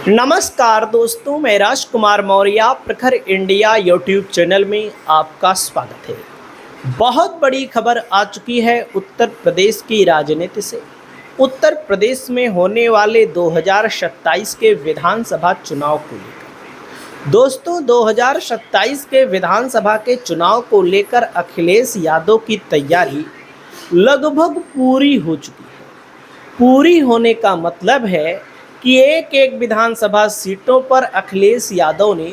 नमस्कार दोस्तों, मैं राजकुमार मौर्य प्रखर इंडिया यूट्यूब चैनल में आपका स्वागत है। बहुत बड़ी खबर आ चुकी है उत्तर प्रदेश की राजनीति से। उत्तर प्रदेश में होने वाले 2027 के विधानसभा चुनाव को लेकर दोस्तों 2027 के विधानसभा के चुनाव को लेकर अखिलेश यादव की तैयारी लगभग पूरी हो चुकी है। पूरी होने का मतलब है कि एक एक विधानसभा सीटों पर अखिलेश यादव ने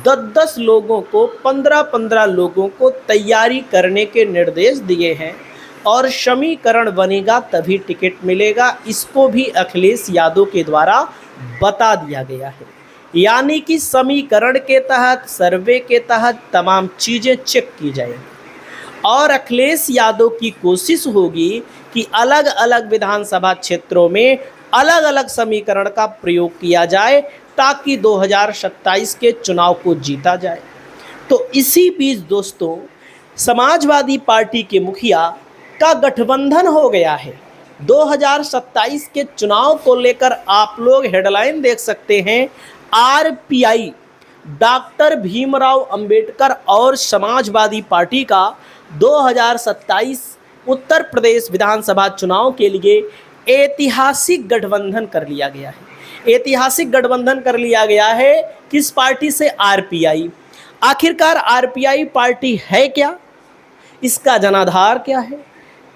10-10 लोगों को 15-15 लोगों को तैयारी करने के निर्देश दिए हैं और समीकरण बनेगा तभी टिकट मिलेगा, इसको भी अखिलेश यादव के द्वारा बता दिया गया है। यानी कि समीकरण के तहत, सर्वे के तहत तमाम चीज़ें चेक की जाएंगी और अखिलेश यादव की कोशिश होगी कि अलग अलग विधानसभा क्षेत्रों में अलग अलग समीकरण का प्रयोग किया जाए ताकि 2027 के चुनाव को जीता जाए। तो इसी बीच दोस्तों समाजवादी पार्टी के मुखिया का गठबंधन हो गया है। 2027 के चुनाव को लेकर आप लोग हेडलाइन देख सकते हैं, आरपीआई डॉक्टर भीमराव अंबेडकर और समाजवादी पार्टी का 2027 उत्तर प्रदेश विधानसभा चुनाव के लिए ऐतिहासिक गठबंधन कर लिया गया है। ऐतिहासिक गठबंधन कर लिया गया है किस पार्टी से? आरपीआई। आखिरकार आरपीआई पार्टी है क्या, इसका जनाधार क्या है?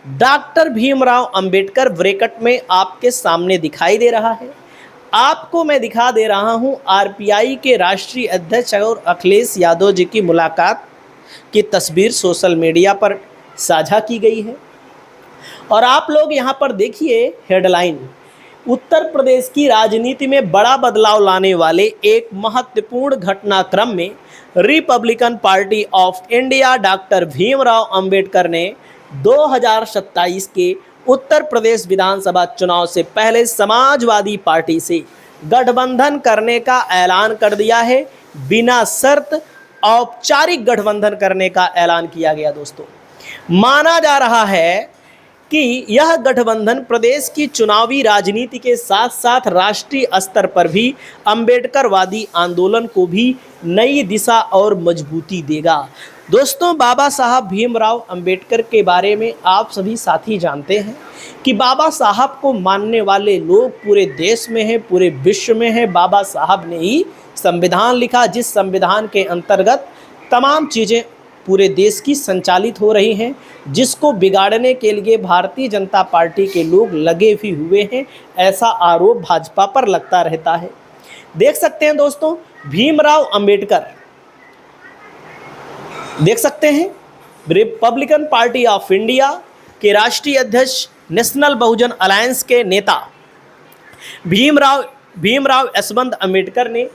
डॉक्टर भीमराव अंबेडकर ब्रैकेट में आपके सामने दिखाई दे रहा है। आपको मैं दिखा दे रहा हूं आरपीआई के राष्ट्रीय अध्यक्ष और अखिलेश यादव जी की मुलाकात की तस्वीर सोशल मीडिया पर साझा की गई है। और आप लोग यहां पर देखिए हेडलाइन, उत्तर प्रदेश की राजनीति में बड़ा बदलाव लाने वाले एक महत्वपूर्ण घटनाक्रम में Republican party of India doctor Bhimrao Ambedkar ने 2027 के उत्तर प्रदेश विधानसभा चुनाव से पहले समाजवादी पार्टी से गठबंधन करने का ऐलान कर दिया है। बिना शर्त औपचारिक गठबंधन करने का ऐलान किया गया। दोस्तों माना जा रहा है कि यह गठबंधन प्रदेश की चुनावी राजनीति के साथ साथ राष्ट्रीय स्तर पर भी अंबेडकरवादी आंदोलन को भी नई दिशा और मजबूती देगा। दोस्तों बाबा साहब भीमराव अंबेडकर के बारे में आप सभी साथी जानते हैं कि बाबा साहब को मानने वाले लोग पूरे देश में हैं, पूरे विश्व में हैं। बाबा साहब ने ही संविधान लिखा, जिस संविधान के अंतर्गत तमाम चीज़ें पूरे देश की संचालित हो रही हैं, जिसको बिगाड़ने के लिए भारतीय जनता पार्टी के लोग लगे भी हुए हैं। ऐसा आरोप भाजपा पर लगता रहता है। देख सकते हैं दोस्तों, भीमराव अंबेडकर देख सकते हैं, रिपब्लिकन पार्टी ऑफ इंडिया के राष्ट्रीय अध्यक्ष, नेशनल बहुजन अलायंस के नेता भीमराव यशवंत अंबेडकर ने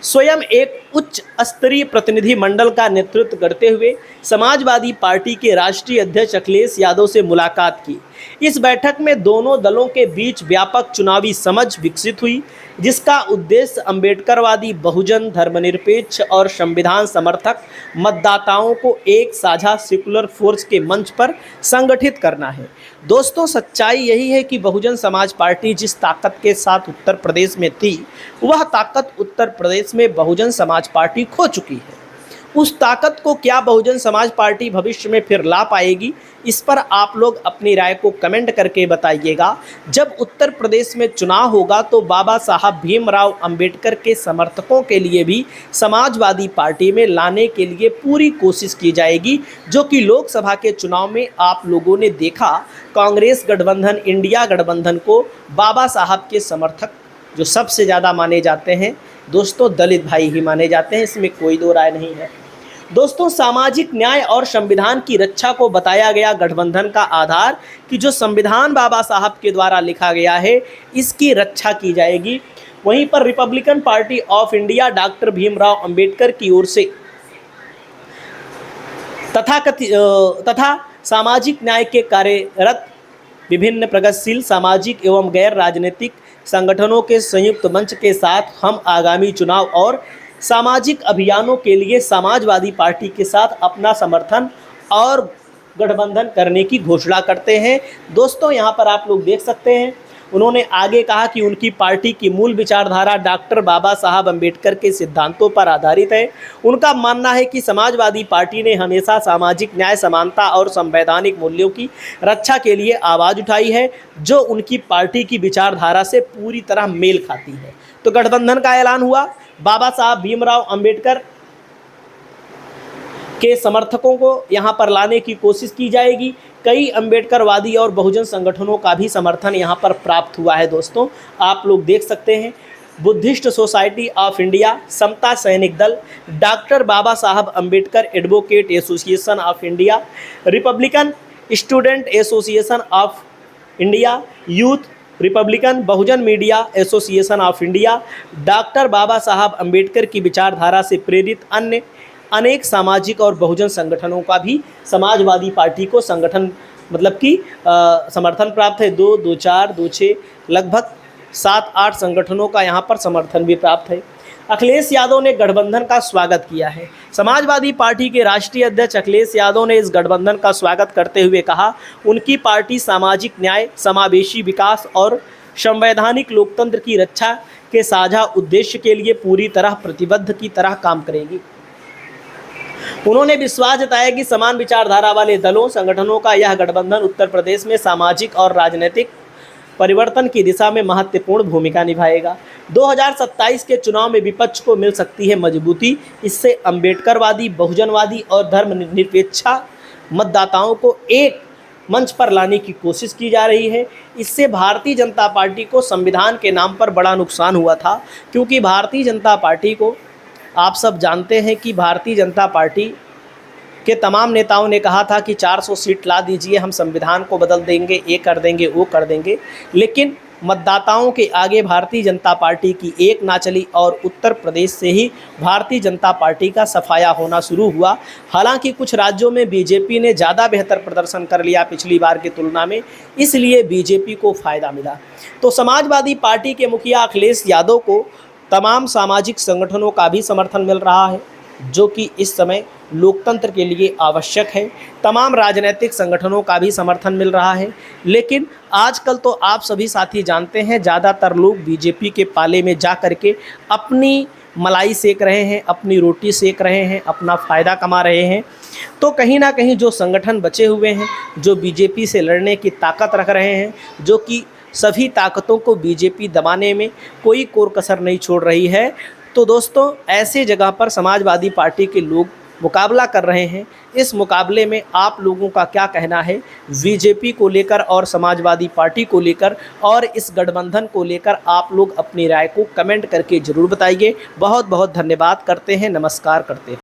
स्वयं एक उच्च स्तरीय प्रतिनिधि मंडल का नेतृत्व करते हुए समाजवादी पार्टी के राष्ट्रीय अध्यक्ष अखिलेश यादव से मुलाकात की। इस बैठक में दोनों दलों के बीच व्यापक चुनावी समझ विकसित हुई, जिसका उद्देश्य अंबेडकरवादी, बहुजन, धर्मनिरपेक्ष और संविधान समर्थक मतदाताओं को एक साझा सेकुलर फोर्स के मंच पर संगठित करना है। दोस्तों सच्चाई यही है कि बहुजन समाज पार्टी जिस ताकत के साथ उत्तर प्रदेश में थी, वह ताकत उत्तर प्रदेश में बहुजन समाज पार्टी खो चुकी है। उस ताकत को क्या बहुजन समाज पार्टी भविष्य में फिर ला पाएगी, इस पर आप लोग अपनी राय को कमेंट करके बताइएगा। जब उत्तर प्रदेश में चुनाव होगा तो बाबा साहब भीमराव अंबेडकर के समर्थकों के लिए भी समाजवादी पार्टी में लाने के लिए पूरी कोशिश की जाएगी, जो कि लोकसभा के चुनाव में आप लोगों ने देखा। कांग्रेस गठबंधन, इंडिया गठबंधन को बाबा साहब के समर्थक जो सबसे ज़्यादा माने जाते हैं दोस्तों, दलित भाई ही माने जाते हैं, इसमें कोई दो राय नहीं है। दोस्तों सामाजिक न्याय और संविधान की रक्षा को बताया गया गठबंधन का आधार कि जो संविधान बाबा साहब के द्वारा लिखा गया है, इसकी रक्षा की जाएगी। वहीं पर Republican party of India doctor Bhimrao Ambedkar की ओर से तथा सामाजिक न्याय के कार्यरत विभिन्न प्रगतिशील सामाजिक एवं गैर राजनीतिक संगठनों के संयुक्त मंच के साथ हम आगामी चुनाव और सामाजिक अभियानों के लिए समाजवादी पार्टी के साथ अपना समर्थन और गठबंधन करने की घोषणा करते हैं। दोस्तों यहाँ पर आप लोग देख सकते हैं उन्होंने आगे कहा कि उनकी पार्टी की मूल विचारधारा डॉक्टर बाबा साहब अम्बेडकर के सिद्धांतों पर आधारित है। उनका मानना है कि समाजवादी पार्टी ने हमेशा सामाजिक न्याय, समानता और संवैधानिक मूल्यों की रक्षा के लिए आवाज़ उठाई है, जो उनकी पार्टी की विचारधारा से पूरी तरह मेल खाती है। तो गठबंधन का ऐलान हुआ। बाबा साहब भीमराव अम्बेडकर के समर्थकों को यहां पर लाने की कोशिश की जाएगी। कई अम्बेडकरवादी और बहुजन संगठनों का भी समर्थन यहां पर प्राप्त हुआ है। दोस्तों, आप लोग देख सकते हैं, Buddhist society of India, Samata Sainik Dal, doctor Baba Saheb Ambedkar advocate association of India, republican student association of India, youth republican, Bahujan media association of India, doctor Baba Saheb Ambedkar की विचारधारा से प्रेरित अन्य अनेक सामाजिक और बहुजन संगठनों का भी समाजवादी पार्टी को संगठन समर्थन प्राप्त है। 2, 2, 4, 2, 6 लगभग 7-8 संगठनों का यहाँ पर समर्थन भी प्राप्त है। अखिलेश यादव ने गठबंधन का स्वागत किया है। समाजवादी पार्टी के राष्ट्रीय अध्यक्ष अखिलेश यादव ने इस गठबंधन का स्वागत करते हुए कहा, उनकी पार्टी सामाजिक न्याय, समावेशी विकास और संवैधानिक लोकतंत्र की रक्षा के साझा उद्देश्य के लिए पूरी तरह प्रतिबद्ध की तरह काम करेगी। उन्होंने विश्वास जताया कि समान विचारधारा वाले दलों, संगठनों का यह गठबंधन उत्तर प्रदेश में सामाजिक और राजनीतिक परिवर्तन की दिशा में महत्वपूर्ण भूमिका निभाएगा। 2027 के चुनाव में विपक्ष को मिल सकती है मजबूती। इससे अम्बेडकरवादी, बहुजनवादी और धर्मनिरपेक्ष मतदाताओं को एक मंच पर लाने की कोशिश की जा रही है। इससे भारतीय जनता पार्टी को संविधान के नाम पर बड़ा नुकसान हुआ था, क्योंकि भारतीय जनता पार्टी को, आप सब जानते हैं कि भारतीय जनता पार्टी के तमाम नेताओं ने कहा था कि 400 सीट ला दीजिए, हम संविधान को बदल देंगे, ये कर देंगे, वो कर देंगे। लेकिन मतदाताओं के आगे भारतीय जनता पार्टी की एक ना चली और उत्तर प्रदेश से ही भारतीय जनता पार्टी का सफाया होना शुरू हुआ। हालांकि कुछ राज्यों में बीजेपी ने ज़्यादा बेहतर प्रदर्शन कर लिया पिछली बार की तुलना में, इसलिए बीजेपी को फ़ायदा मिला। तो समाजवादी पार्टी के मुखिया अखिलेश यादव को तमाम सामाजिक संगठनों का भी समर्थन मिल रहा है, जो कि इस समय लोकतंत्र के लिए आवश्यक है। तमाम राजनीतिक संगठनों का भी समर्थन मिल रहा है। लेकिन आजकल तो आप सभी साथी जानते हैं, ज़्यादातर लोग बीजेपी के पाले में जा कर के अपनी मलाई सेक रहे हैं, अपनी रोटी सेक रहे हैं, अपना फ़ायदा कमा रहे हैं। तो कहीं ना कहीं जो संगठन बचे हुए हैं, जो बीजेपी से लड़ने की ताकत रख रहे हैं, जो कि सभी ताकतों को बीजेपी दबाने में कोई कोर कसर नहीं छोड़ रही है, तो दोस्तों ऐसे जगह पर समाजवादी पार्टी के लोग मुकाबला कर रहे हैं। इस मुकाबले में आप लोगों का क्या कहना है बीजेपी को लेकर और समाजवादी पार्टी को लेकर और इस गठबंधन को लेकर? आप लोग अपनी राय को कमेंट करके ज़रूर बताइए। बहुत बहुत धन्यवाद करते हैं, नमस्कार करते हैं।